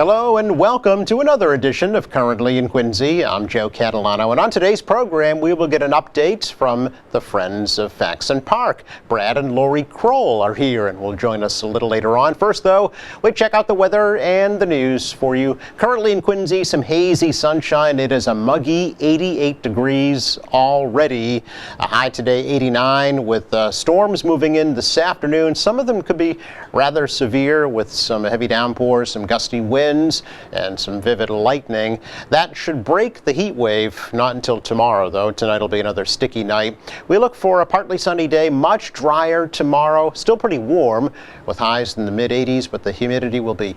Hello and welcome to another edition of Currently in Quincy. I'm Joe Catalano, and on today's program we will get an update from the Friends of Faxon Park. Brad and Lori Kroll are here and will join us a little later on. First though, we check out the weather and the news for you. Currently in Quincy, some hazy sunshine. It is a muggy 88 degrees already. A high today 89 with storms moving in this afternoon. Some of them could be rather severe with some heavy downpours, some gusty winds, and some vivid lightning. That should break the heat wave, not until tomorrow though. Tonight will be another sticky night. We look for a partly sunny day, much drier tomorrow, still pretty warm with highs in the mid 80s, but the humidity will be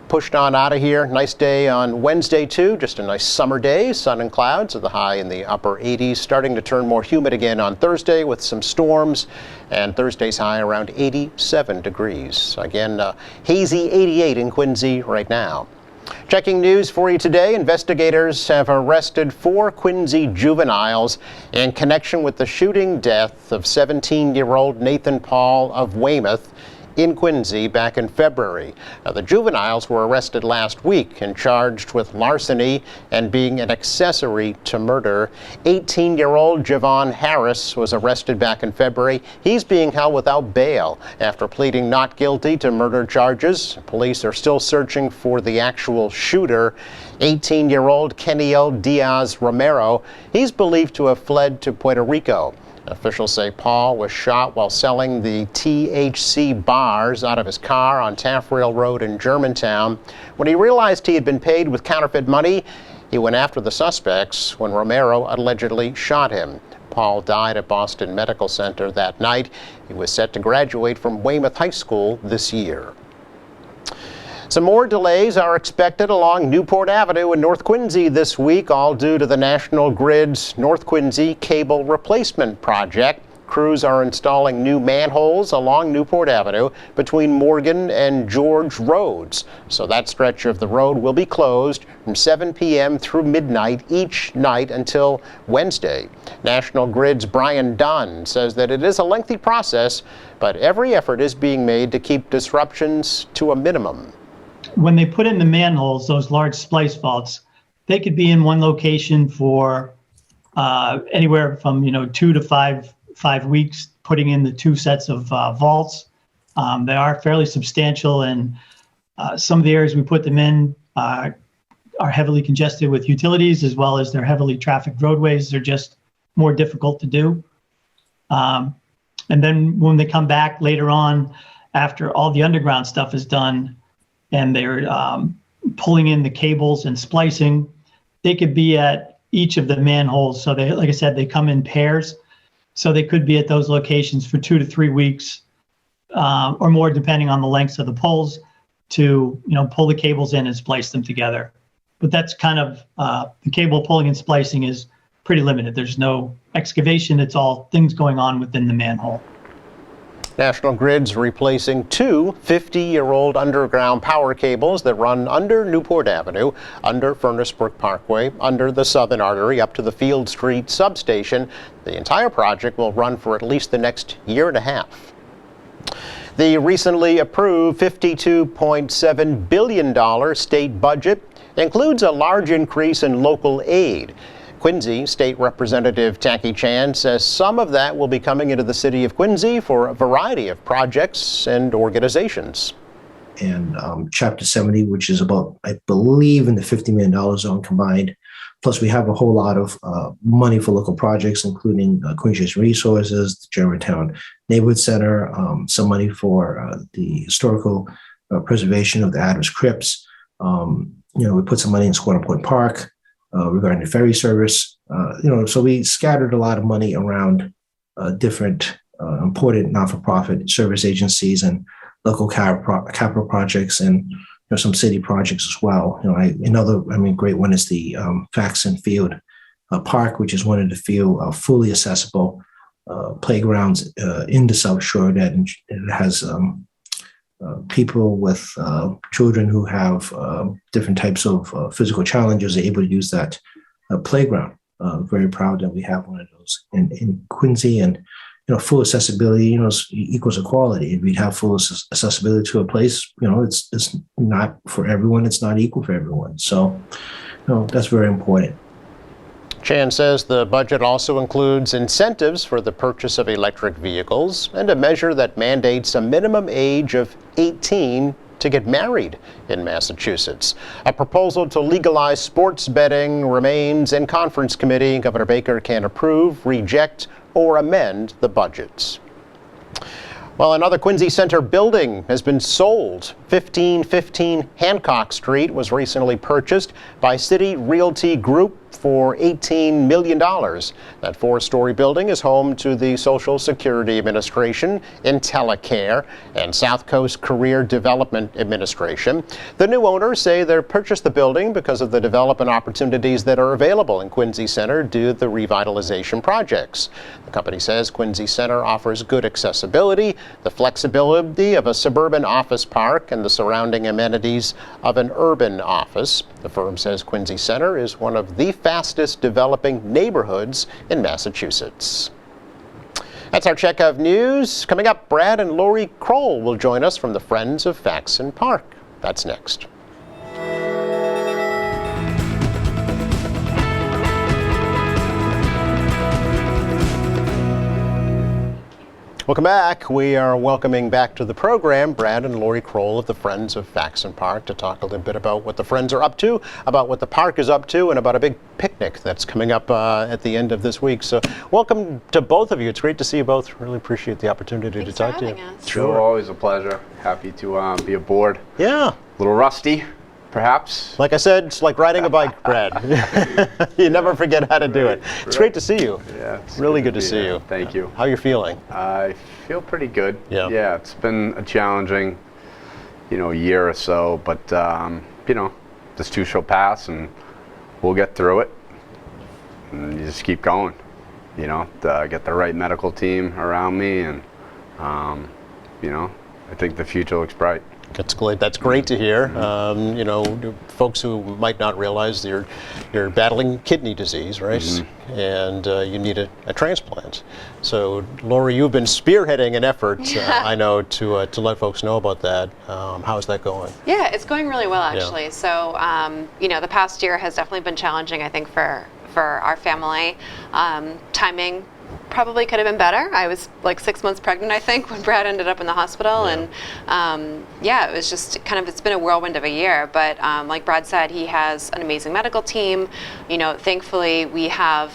pushed on out of here. Nice day on Wednesday too, just a nice summer day, sun and clouds at the high in the upper 80s, starting to turn more humid again on Thursday with some storms, and Thursday's high around 87 degrees. Again, hazy 88 in Quincy right now. Checking news for you today, investigators have arrested 4 Quincy juveniles in connection with the shooting death of 17-year-old Nathan Paul of Weymouth in Quincy back in February. Now, the juveniles were arrested last week and charged with larceny and being an accessory to murder. 18-year-old Javon Harris was arrested back in February. He's being held without bail after pleading not guilty to murder charges. Police are still searching for the actual shooter. 18-year-old Keniel Diaz Romero, he's believed to have fled to Puerto Rico. Officials say Paul was shot while selling the THC bars out of his car on Taffrail Road in Germantown. When he realized he had been paid with counterfeit money, he went after the suspects when Romero allegedly shot him. Paul died at Boston Medical Center that night. He was set to graduate from Weymouth High School this year. Some more delays are expected along Newport Avenue in North Quincy this week, all due to the National Grid's North Quincy Cable Replacement Project. Crews are installing new manholes along Newport Avenue between Morgan and George Roads. So that stretch of the road will be closed from 7 p.m. through midnight each night until Wednesday. National Grid's Brian Dunn says that it is a lengthy process, but every effort is being made to keep disruptions to a minimum. When they put in the manholes, those large splice vaults, they could be in one location for anywhere from 2 to 5 weeks, putting in the 2 sets of vaults. They are fairly substantial, and some of the areas we put them in are heavily congested with utilities, as well as they're heavily trafficked roadways. They're just more difficult to do. And then when they come back later on, after all the underground stuff is done, and they're pulling in the cables and splicing, they could be at each of the manholes. So they, like I said, they come in pairs. So they could be at those locations for 2 to 3 weeks or more, depending on the lengths of the poles, to pull the cables in and splice them together. But that's kind of the cable pulling and splicing is pretty limited. There's no excavation. It's all things going on within the manhole. National Grid's replacing 2 50-year-old underground power cables that run under Newport Avenue, under Furnace Brook Parkway, under the Southern Artery, up to the Field Street substation. The entire project will run for at least the next year and a half. The recently approved $52.7 billion state budget includes a large increase in local aid. Quincy State Representative Tacky Chan says some of that will be coming into the city of Quincy for a variety of projects and organizations. And Chapter 70, which is about, I believe, in the $50 million zone combined. Plus, we have a whole lot of money for local projects, including Quincy Resources, the Germantown Neighborhood Center, some money for the historical preservation of the Adams Crypts. We put some money in Squatter Point Park. Regarding the ferry service, so we scattered a lot of money around different important not-for-profit service agencies and local capital projects, and some city projects as well. Another great one is the Faxon Field Park, which is one of the few fully accessible playgrounds in the South Shore that it has people with children who have different types of physical challenges are able to use that playground. Very proud that we have one of those in Quincy, and full accessibility, equals equality. If we'd have full accessibility to a place, it's not for everyone. It's not equal for everyone. So, that's very important. Chan says the budget also includes incentives for the purchase of electric vehicles and a measure that mandates a minimum age of 18 to get married in Massachusetts. A proposal to legalize sports betting remains in conference committee. Governor Baker can approve, reject, or amend the budgets. Well, another Quincy Center building has been sold. 1515 Hancock Street was recently purchased by City Realty Group for $18 million. That four-story building is home to the Social Security Administration, IntelliCare, and South Coast Career Development Administration. The new owners say they purchased the building because of the development opportunities that are available in Quincy Center due to the revitalization projects. The company says Quincy Center offers good accessibility, the flexibility of a suburban office park, and the surrounding amenities of an urban office. The firm says Quincy Center is one of the fastest developing neighborhoods in Massachusetts. That's our check of news. Coming up, Brad and Lori Kroll will join us from the Friends of Faxon Park. That's next. Welcome back. We are welcoming back to the program Brad and Lori Kroll of the Friends of Faxon Park to talk a little bit about what the Friends are up to, about what the park is up to, and about a big picnic that's coming up at the end of this week. So welcome to both of you. It's great to see you both. Really appreciate the opportunity to talk to you. Sure, always a pleasure. Happy to be aboard. Yeah. A little rusty, perhaps. Like I said, it's like riding a bike, Brad. You never forget how to do it. It's great to see you. Yeah, it's really good to see you. Thank you. How you feeling? I feel pretty good. Yeah. Yeah, it's been a challenging, year or so, but this too shall pass, and we'll get through it. And you just keep going. Get the right medical team around me, and I think the future looks bright. That's great to hear. Folks who might not realize you're battling kidney disease, right? Mm-hmm. And you need a transplant. So, Lori, you've been spearheading an effort, I know, to let folks know about that. How's that going? Yeah, it's going really well, actually. Yeah. So, the past year has definitely been challenging, I think, for our family. Timing probably could have been better. I was like 6 months pregnant, I think, when Brad ended up in the hospital. Yeah. And it was just it's been a whirlwind of a year. But like Brad said, he has an amazing medical team. Thankfully, we have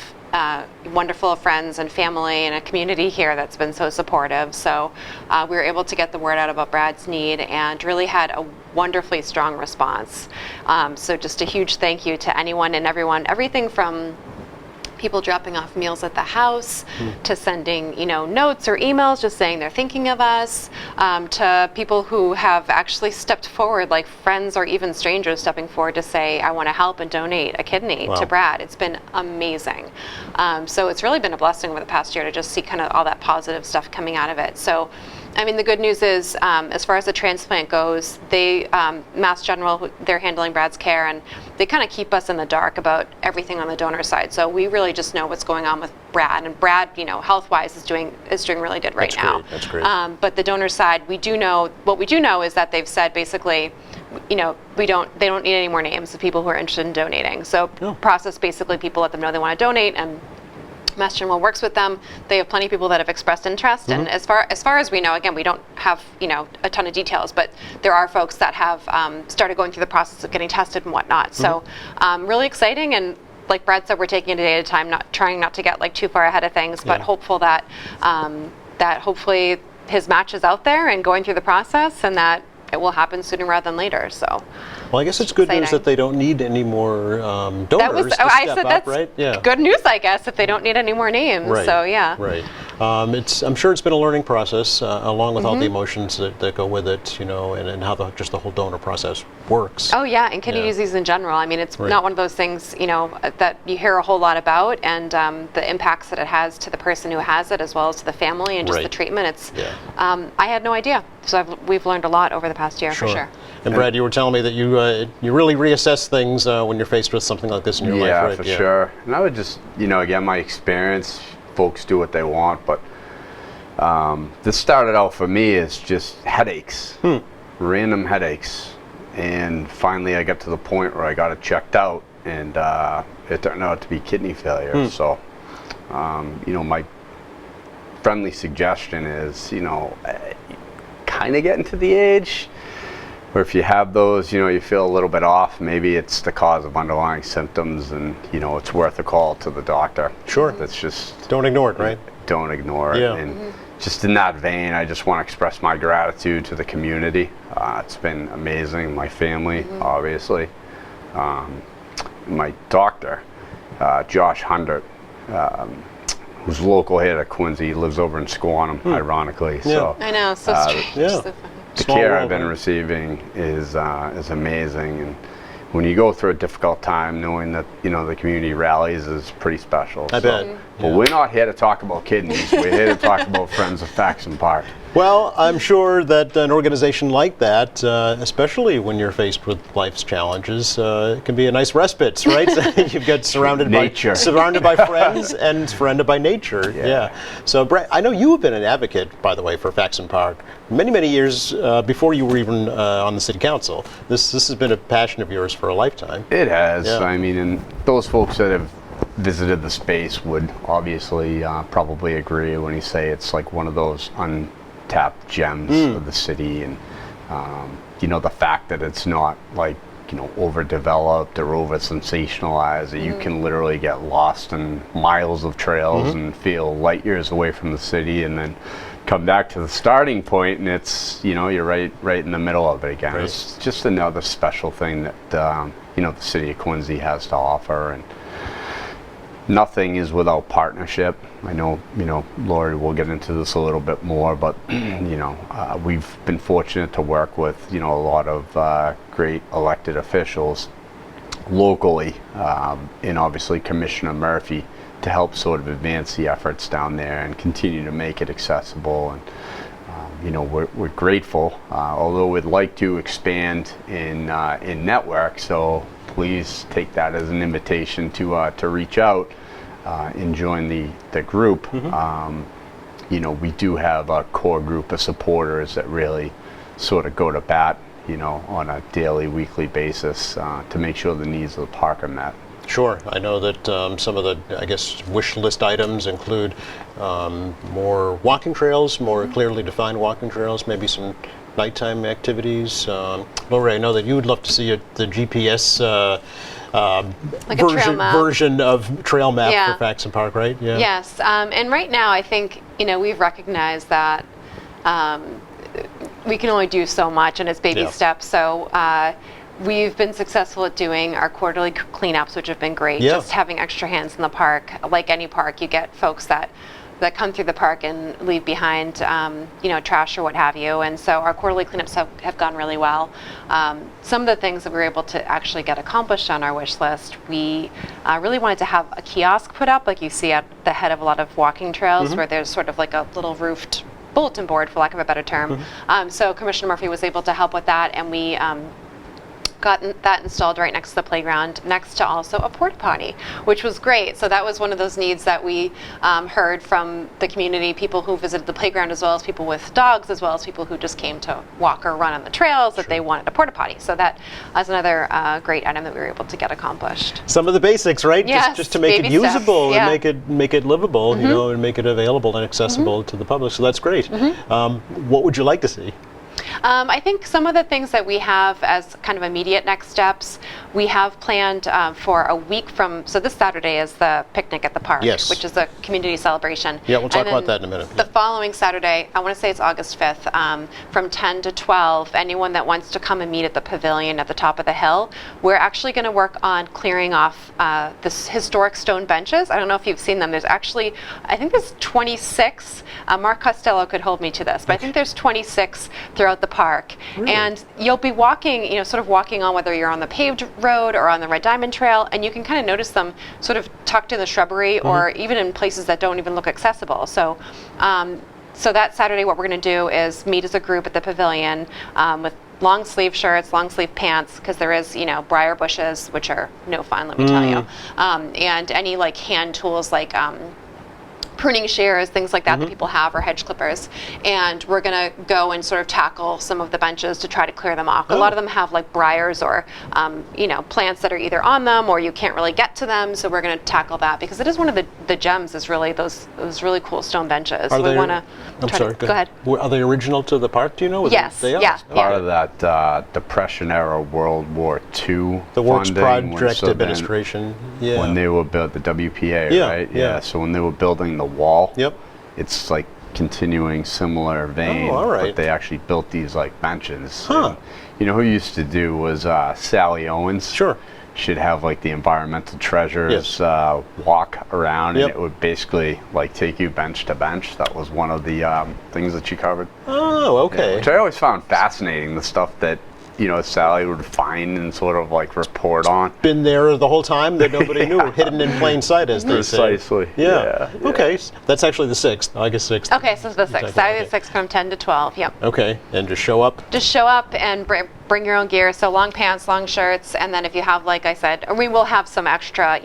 wonderful friends and family and a community here that's been so supportive. So we were able to get the word out about Brad's need and really had a wonderfully strong response. So just a huge thank you to anyone and everyone, everything from people dropping off meals at the house, to sending, notes or emails just saying they're thinking of us, to people who have actually stepped forward, like friends or even strangers stepping forward to say, I want to help and donate a kidney to Brad. It's been amazing. So it's really been a blessing over the past year to just see kind of all that positive stuff coming out of it. So, the good news is, as far as the transplant goes, they, Mass General, they're handling Brad's care, and they kind of keep us in the dark about everything on the donor side. So we really just know what's going on with Brad, and Brad, health-wise is doing really good right now. That's great. But the donor side, what we do know is that they've said basically, they don't need any more names of people who are interested in donating. So process basically, people let them know they want to donate, and Mass General works with them. They have plenty of people that have expressed interest, and as far as we know, again, we don't have a ton of details, but there are folks that have started going through the process of getting tested and whatnot. So really exciting, and like Brad said, we're taking it a day at a time, trying not to get too far ahead of things, but hopeful that that hopefully his match is out there and going through the process, and that it will happen sooner rather than later. So. Well, I guess it's good news that they don't need any more donors to step up, right? Yeah. Good news, I guess, if they don't need any more names. Right. So, yeah. Right. I'm sure it's been a learning process, along with all the emotions that go with it, and how the whole donor process works. Oh, yeah, and kidney disease in general. It's not one of those things, that you hear a whole lot about, and the impacts that it has to the person who has it, as well as to the family and just the treatment. I had no idea. So we've learned a lot over the past year, for sure. And Brad, you were telling me that you really reassess things when you're faced with something like this in your life, right? Yeah, for sure. And I would just, again, my experience, folks do what they want, but This started out for me as just headaches, random headaches. And finally I got to the point where I got it checked out, and it turned out to be kidney failure. So, my friendly suggestion is, kind of getting to the age where if you have those, you feel a little bit off, maybe it's the cause of underlying symptoms, and, it's worth a call to the doctor. Sure. That's just... Don't ignore it, right? Don't ignore it. Yeah. And just in that vein, I just want to express my gratitude to the community. It's been amazing. My family, obviously. My doctor, Josh Hundert, who's local here to Quincy, lives over in Squantum, ironically. So I know, so strange. yeah. So funny. the Small care world, I've been right? receiving is amazing, and when you go through a difficult time, knowing that the community rallies is pretty special. I bet. But we're not here to talk about kidneys. We're here to talk about Friends of Faxon Park. Well, I'm sure that an organization like that, especially when you're faced with life's challenges, it can be a nice respite, right? You've got surrounded by friends and surrounded by nature. Yeah. So, Brett, I know you have been an advocate, by the way, for Faxon Park many, many years before you were even on the city council. This has been a passion of yours for a lifetime. It has. Yeah. I mean, and those folks that have visited the space would obviously probably agree when you say it's like one of those untapped gems of the city, and the fact that it's not like overdeveloped or over sensationalized, that you can literally get lost in miles of trails and feel light years away from the city, and then come back to the starting point and it's you're right in the middle of it again. Right. It's just another special thing that the city of Quincy has to offer, and nothing is without partnership. I know, Lori will get into this a little bit more, but, we've been fortunate to work with, a lot of great elected officials locally, and obviously Commissioner Murphy, to help sort of advance the efforts down there and continue to make it accessible. And, we're grateful, although we'd like to expand in network, so please take that as an invitation to reach out and join the group. We do have a core group of supporters that really sort of go to bat, on a daily, weekly basis to make sure the needs of the park are met. Sure. I know that some of the, wish list items include more walking trails, more clearly defined walking trails, maybe some nighttime activities. Lori, I know that you would love to see the GPS Like a trail map. version of trail map Yeah. for Faxon Park, right? Yeah. Yes, and right now I think we've recognized that we can only do so much, and it's baby Yeah. steps. So we've been successful at doing our quarterly cleanups, which have been great. Yeah. Just having extra hands in the park. Like any park, you get folks that come through the park and leave behind, trash or what have you. And so our quarterly cleanups have gone really well. Some of the things that we were able to actually get accomplished on our wish list, we really wanted to have a kiosk put up, like you see at the head of a lot of walking trails, where there's sort of like a little roofed bulletin board, for lack of a better term. So Commissioner Murphy was able to help with that, and we got that installed right next to the playground, next to also a porta potty, which was great. So that was one of those needs that we heard from the community, people who visited the playground, as well as people with dogs, as well as people who just came to walk or run on the trails, that they wanted a porta potty. So that was another great item that we were able to get accomplished. Some of the basics, right? Yes, just to make it baby steps, usable yeah. and make it livable, and make it available and accessible to the public. So that's great. What would you like to see? I think some of the things that we have as kind of immediate next steps, we have planned for a week from, so this Saturday is the picnic at the park, Yes. which is a community celebration. Yeah, we'll talk And about then that in a minute. The following Saturday, I want to say it's August 5th, from 10 to 12, anyone that wants to come and meet at the pavilion at the top of the hill, we're actually going to work on clearing off this historic stone benches. I don't know if you've seen them. There's actually, I think there's 26. Mark Costello could hold me to this, but I think there's 26 throughout the park. And you'll be walking, sort of walking on, whether you're on the paved road or on the Red Diamond Trail, and you can kind of notice them sort of tucked in the shrubbery or even in places that don't even look accessible. So so that Saturday, what we're going to do is meet as a group at the pavilion with long sleeve shirts, long sleeve pants, because there is, briar bushes, which are no fun, let me tell you. And any like hand tools like pruning shears, things like that that people have, or hedge clippers. And we're going to go and sort of tackle some of the benches to try to clear them off. A lot of them have like briars or, plants that are either on them or you can't really get to them. So we're going to tackle that because it is one of the gems is really those really cool stone benches. Are We they- want to I'm sorry. go ahead. Are they original to the park? Do you know? Yes, They are? yeah, Part of that Depression era World War II The Works funding, Project so then Administration. Yeah. when they were built, the WPA, Yeah, right? yeah. So when they were building the wall, Yep. it's like continuing similar vein. Oh, all right. But they actually built these like benches. Huh. And, who used to do was Sally Owens. Sure. She'd have like the environmental treasures Yes. walk around, Yep. and it would basically like take you bench to bench. That was one of the things that she covered. Oh, okay. Which I always found fascinating, the stuff that, Sally would find and sort of like report on. Been there the whole time that nobody knew, hidden in plain sight, as they say. Precisely. Yeah. Yeah. Okay. That's actually the 6th, August 6th. Okay, so it's the 6th, Exactly, Saturday okay. the 6th from 10 to 12. Yep. Okay. And just show up. Just show up and bring your own gear. So long pants, long shirts, and then if you have, like I said, we will have some extra,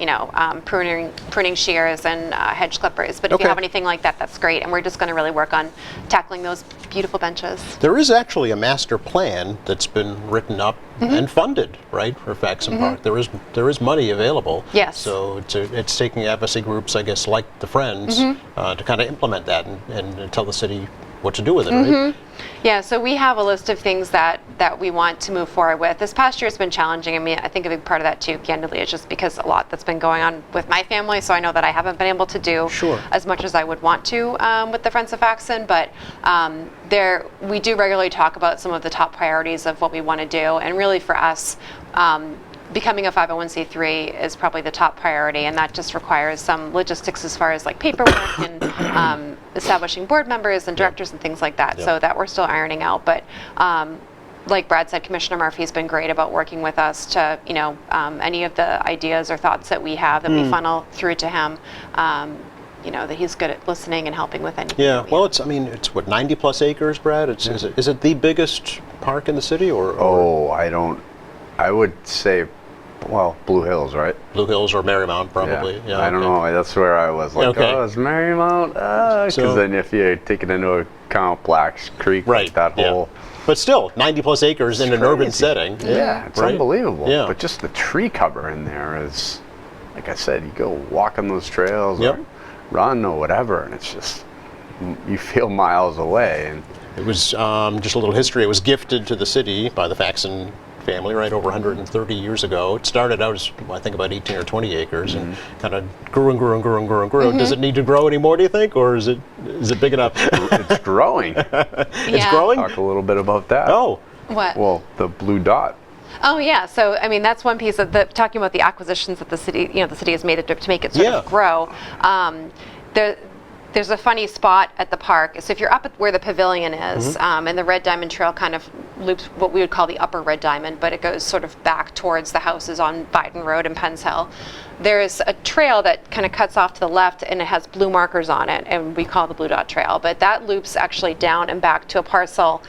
pruning shears and hedge clippers. But if Okay. you have anything like that, that's great. And we're just going to really work on tackling those beautiful benches. There is actually a master plan that's been written up and funded, right, for Faxon Park. There is money available. Yes. So it's taking advocacy groups, I guess, like the Friends, to kind of implement that and tell the city what to do with it, right? Yeah, so we have a list of things that we want to move forward with. This past year has been challenging. I mean, I think a big part of that too, candidly, is just because a lot that's been going on with my family. So I know that I haven't been able to do Sure. as much as I would want to with the Friends of Faxon. But we do regularly talk about some of the top priorities of what we want to do. And really for us, becoming a 501c3 is probably the top priority, and that just requires some logistics as far as like paperwork and establishing board members and directors and things like that. Yeah. So that we're still ironing out. But like Brad said, Commissioner Murphy's been great about working with us to, any of the ideas or thoughts that we have that we funnel through to him. That he's good at listening and helping with anything. Yeah. that we Well, have. it's what, 90 plus acres, Brad? Is it the biggest park in the city, or I would say, Blue Hills, right? Blue Hills or Marymount, probably? Yeah. I don't okay. know. That's where I was like, Okay. is Marymount? Because So- then if you take it into account Blacks Creek, Right. like that yeah. whole... But still, 90 plus acres in an urban crazy. setting. Yeah, it's Right? unbelievable. Yeah. But just the tree cover in there is, like I said, you go walk on those trails Yep. or run or whatever, and it's just, you feel miles away. And It was just a little history. It was gifted to the city by the Faxon family, right, over 130 years ago. It started out as, I think, about 18 or 20 acres, and kind of grew and grew and grew and grew and grew. Does it need to grow anymore, do you think, or is it big enough? it's growing. It's Yeah. growing? Talk a little bit about that. Oh, What? Well, the blue dot. Oh yeah, so I mean that's one piece of talking about the acquisitions that the city has made to make it sort Yeah. of grow. There's a funny spot at the park. So if you're up at where the pavilion is, and the Red Diamond Trail kind of loops what we would call the upper Red Diamond, but it goes sort of back towards the houses on Biden Road and Penns Hill. There's a trail that kind of cuts off to the left, and it has blue markers on it, and we call it the Blue Dot Trail. But that loops actually down and back to a parcel.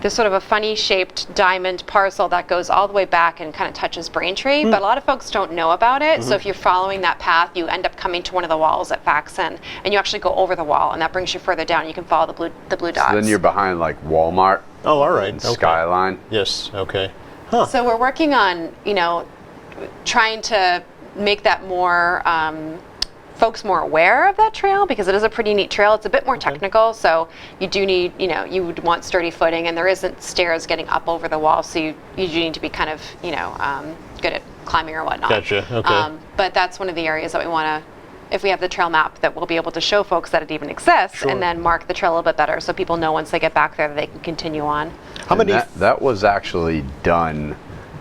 There's sort of a funny shaped diamond parcel that goes all the way back and kind of touches Braintree, but a lot of folks don't know about it. So if you're following that path, you end up coming to one of the walls at Faxon, and you actually go over the wall, and that brings you further down. You can follow the blue dots. Then you're behind like Walmart, oh, all right. and Okay. Skyline. Yes, okay. So we're working on, trying to make that more, folks more aware of that trail, because it is a pretty neat trail. It's a bit more technical, so you do need, you would want sturdy footing, and there isn't stairs getting up over the wall, so you do need to be kind of, good at climbing or whatnot. Gotcha, okay. But that's one of the areas that we want to, if we have the trail map, that we'll be able to show folks that it even exists, Sure. and then mark the trail a little bit better, so people know once they get back there that they can continue on. How many? That was actually done.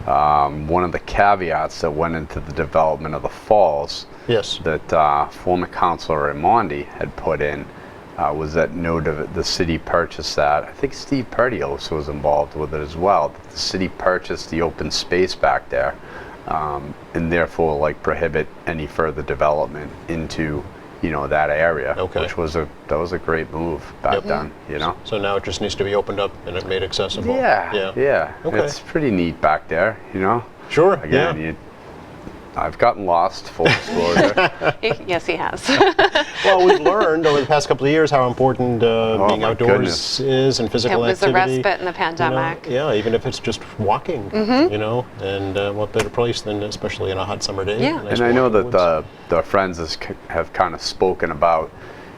One of the caveats that went into the development of the falls Yes. that former councilor Raimondi had put in was that the city purchased that. I think Steve Purdy also was involved with it as well. The city purchased the open space back there, and therefore like prohibit any further development into that area. Okay. Which was a great move back then. So now it just needs to be opened up and made accessible. Yeah. Okay. It's pretty neat back there. Sure. Again, yeah. I've gotten lost, full disclosure. Yes, he has. Well, we've learned over the past couple of years how important being my outdoors goodness. is and It physical was a activity. respite in the pandemic. Yeah, even if it's just walking, and what better place than especially in a hot summer day? Yeah. a nice And I know walk in the that woods. the friends have kind of spoken about,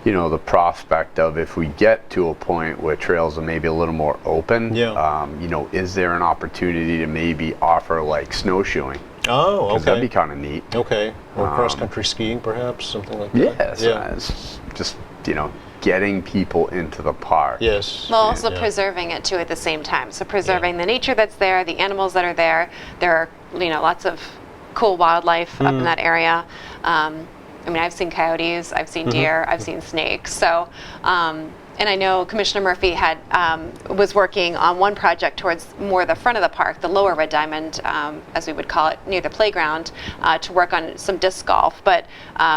the prospect of if we get to a point where trails are maybe a little more open, Yeah. is there an opportunity to maybe offer like snowshoeing? Oh, Because that'd be okay. kind of neat. Okay. Or cross-country skiing, perhaps, something like that. Yes, it's just, getting people into the park. Yes. Well, also Yeah. preserving it too at the same time. So preserving the nature that's there, the animals that are there. There are, lots of cool wildlife up in that area. I've seen coyotes, I've seen deer, I've seen snakes. So, and I know Commissioner Murphy had was working on one project towards more the front of the park, the lower Red Diamond, as we would call it, near the playground, to work on some disc golf. But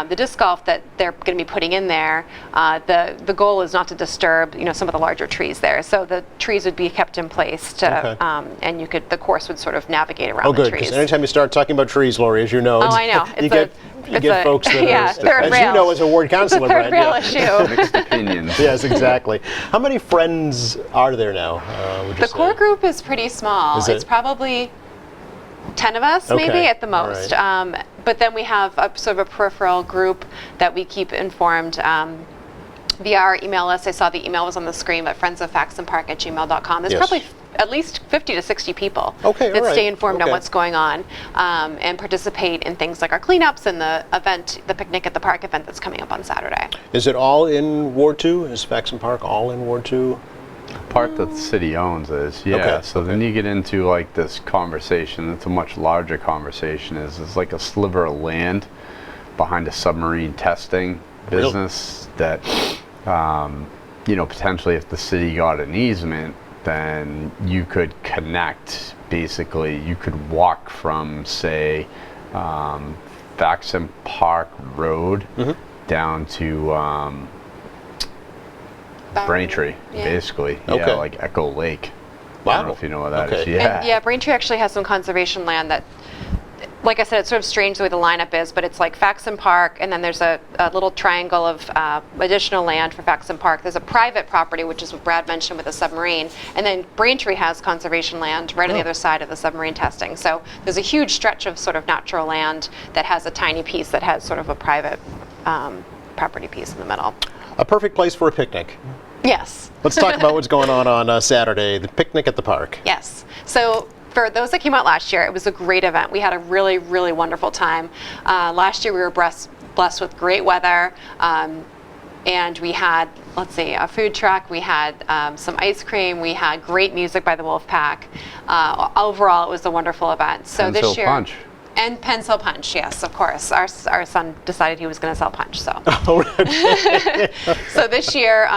the disc golf that they're going to be putting in there, the goal is not to disturb, some of the larger trees there. So the trees would be kept in place to, Okay. and the course would sort of navigate around Oh, the good. trees. Because anytime you start talking about trees, Lori, as you know, Oh, I know. you It's get a- folks that yeah, are, third as rail. you know, as a ward councilor, Third Brad. rail yeah. issue. Mixed opinions. Yes, exactly. How many friends are there now? Would you The say? core group is pretty small. Is It's it? probably 10 of us, Okay. maybe at the All most. right. But then we have a sort of a peripheral group that we keep informed via our email list. I saw the email was on the screen, but friendsoffaxonpark@gmail.com. There's Yes. probably at least 50 to 60 people Okay, all that right. stay informed on Okay. what's going on and participate in things like our cleanups and the event, the Picnic at the Park event that's coming up on Saturday. Is it all in Ward 2? Is Faxon Park all in Ward 2? Part that the city owns is, yeah. Okay, So then you get into like this conversation. It's a much larger conversation. It's like a sliver of land behind a submarine testing Really? business that, potentially if the city got an easement, then you could connect. Basically, you could walk from, say, Faxon Park Road down to Braintree, Yeah. basically. Okay. Yeah, like Echo Lake. I don't know Wow. if you know what that is. Okay. Yeah. And yeah, Braintree actually has some conservation land that, like I said, it's sort of strange the way the lineup is, but it's like Faxon Park, and then there's a little triangle of additional land for Faxon Park. There's a private property, which is what Brad mentioned with the submarine, and then Braintree has conservation land right on the other side of the submarine testing. So there's a huge stretch of sort of natural land that has a tiny piece that has sort of a private property piece in the middle. A perfect place for a picnic. Yes. Let's talk about what's going on Saturday, the picnic at the park. Yes. So for those that came out last year, it was a great event. We had a really, really wonderful time. Last year we were blessed with great weather. And we had, let's see, a food truck. We had some ice cream. We had great music by the Wolfpack. Overall, it was a wonderful event. So Pencil this year, Punch. and Pencil Punch, yes, of course. Our son decided he was going to sell punch, so. So this year,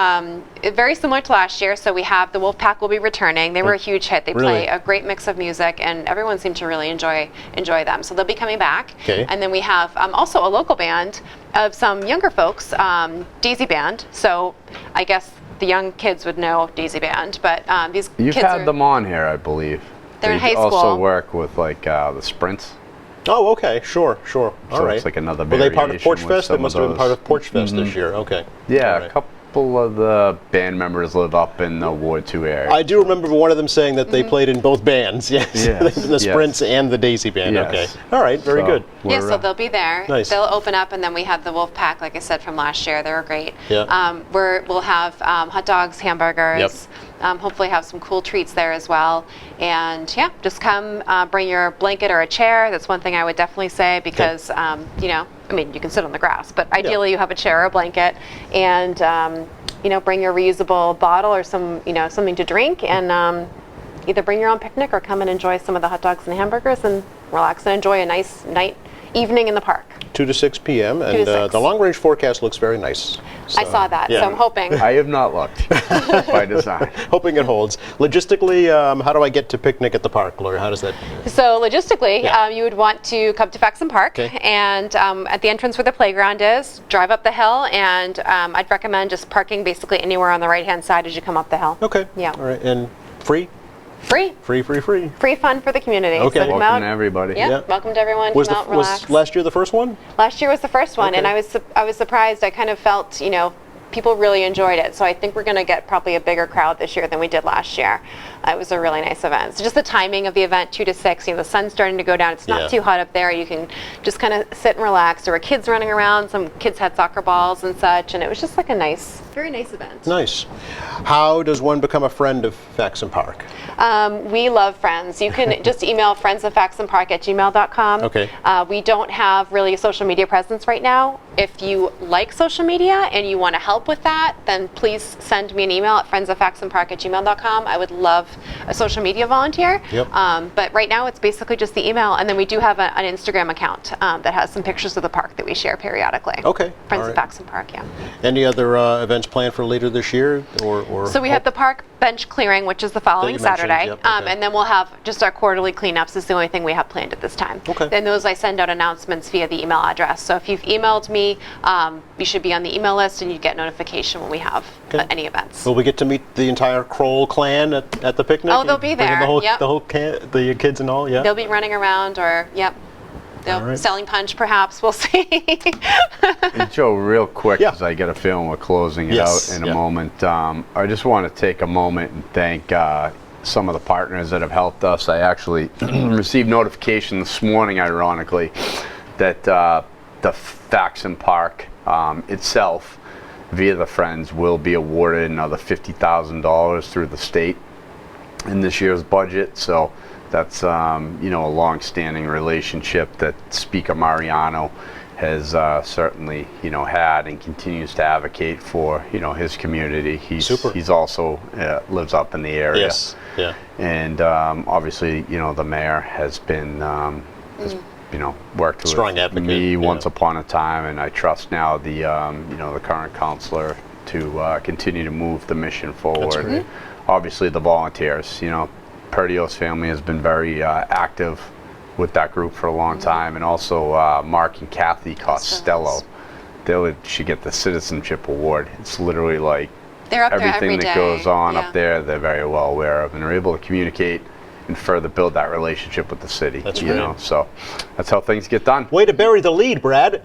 very similar to last year. So we have the Wolfpack will be returning. They were a huge hit. They Really? play a great mix of music, and everyone seemed to really enjoy them. So they'll be coming back. Okay. And then we have also a local band of some younger folks, Daisy Band. So I guess the young kids would know Daisy Band, but these You've kids had are, them on here, I believe. They're in They high also school. work with like the sprints. Oh, okay, sure. All So right. it's like another Were they part of variation Porch with Fest? They some of must have been part those. of Porch Fest this year. Okay. Yeah, All right. a couple of the band members live up in the Ward 2 area. I do remember one of them saying that they played in both bands. Yes. Yes, the yes. Sprints and the Daisy Band. Yes. Okay. All right. Very So good. Yeah, we're, so they'll be there. Nice. They'll open up, and then we have the Wolfpack, like I said, from last year. They were great. Yeah. We'll have hot dogs, hamburgers. Yep. Hopefully have some cool treats there as well. And yeah, just come bring your blanket or a chair. That's one thing I would definitely say because, you can sit on the grass, but ideally you have a chair or a blanket and, bring your reusable bottle or something to drink and either bring your own picnic or come and enjoy some of the hot dogs and hamburgers and relax and enjoy a nice evening in the park. 2 to 6 p.m. and 2 to 6. the long-range forecast looks very nice. I saw that, yeah. so I'm hoping. I have not looked by design. Hoping it holds. Logistically, how do I get to picnic at the park, Lori? How does that? So logistically, Yeah. you would want to come to Faxon Park, Okay. and at the entrance where the playground is, drive up the hill, and I'd recommend just parking basically anywhere on the right-hand side as you come up the hill. Okay. Yeah. All right. And free? Free. Free, free, free. Free fun for the community. Okay. So come Welcome out. to everybody. Yeah, Yeah. welcome to everyone. Was, Come out, was relax. last year the first one? Last year was the first one, and Okay. I was surprised. I kind of felt, people really enjoyed it. So I think we're going to get probably a bigger crowd this year than we did last year. It was a really nice event. So just the timing of the event, 2 to 6, the sun's starting to go down. It's not Yeah. too hot up there. You can just kind of sit and relax. There were kids running around. Some kids had soccer balls and such, and it was just like a very nice event. Nice. How does one become a friend of Faxon Park? We love Friends. You can just email friendsoffaxonpark@gmail.com. Okay. We don't have really a social media presence right now. If you like social media and you want to help with that, then please send me an email at friendsoffaxonpark@gmail.com. I would love a social media volunteer. Yep. But right now it's basically just the email, and then we do have an Instagram account that has some pictures of the park that we share periodically. Okay. Friends All of right. Faxon Park, yeah. Any other events planned for later this year? Or So we have the park bench clearing, which is the following That you mentioned, Saturday, yep, okay. and then we'll have just our quarterly cleanups is the only thing we have planned at this time. Okay. Then those I send out announcements via the email address. So if you've emailed me, you should be on the email list and you get notification when we have Okay. any events. Will we get to meet the entire Kroll clan at the picnic? Oh, they'll be Bringing there, The whole, yep. the kids and all, yeah? They'll be running around, or All right. selling punch perhaps. We'll see. And Joe, real quick, Yeah. because I get a feeling we're closing it Yes, out in yeah. a moment. I just want to take a moment and thank some of the partners that have helped us. I actually received notification this morning, ironically, that the Faxon Park itself, via the Friends, will be awarded another $50,000 through the state in this year's budget. So that's a long-standing relationship that Speaker Mariano has certainly had and continues to advocate for his community. Super. He's also lives up in the area. Yes, yeah. And obviously the mayor has been worked with Strong advocate, me yeah. once upon a time, and I trust now the current counselor to continue to move the mission forward. great. Obviously the volunteers, Perdios family has been very active with that group for a long time, and also Mark and Kathy Costello. They should get the citizenship award. It's literally like They're up there everything every that day. goes on Yeah. up there, they're very well aware of, and are able to communicate and further build that relationship with the city. That's you great. know, so that's how things get done. Way to bury the lead, Brad.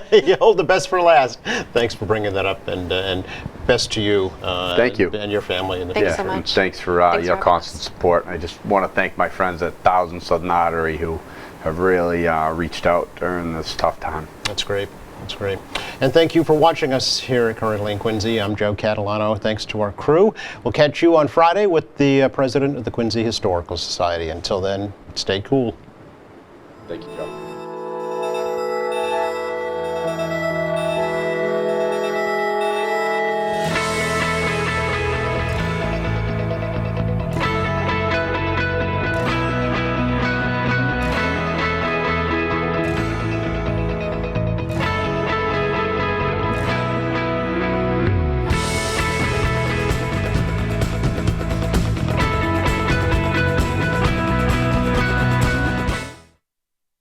You hold the best for last. Thanks for bringing that up, and best to you. Thank you. And your family in the Thanks future. so and much. thanks for Thanks your for having constant us. support. I just want to thank my friends at Thousand Southern Artery who have really reached out during this tough time. That's great. That's great. And thank you for watching us here currently in Quincy. I'm Joe Catalano. Thanks to our crew. We'll catch you on Friday with the president of the Quincy Historical Society. Until then, stay cool. Thank you, Joe.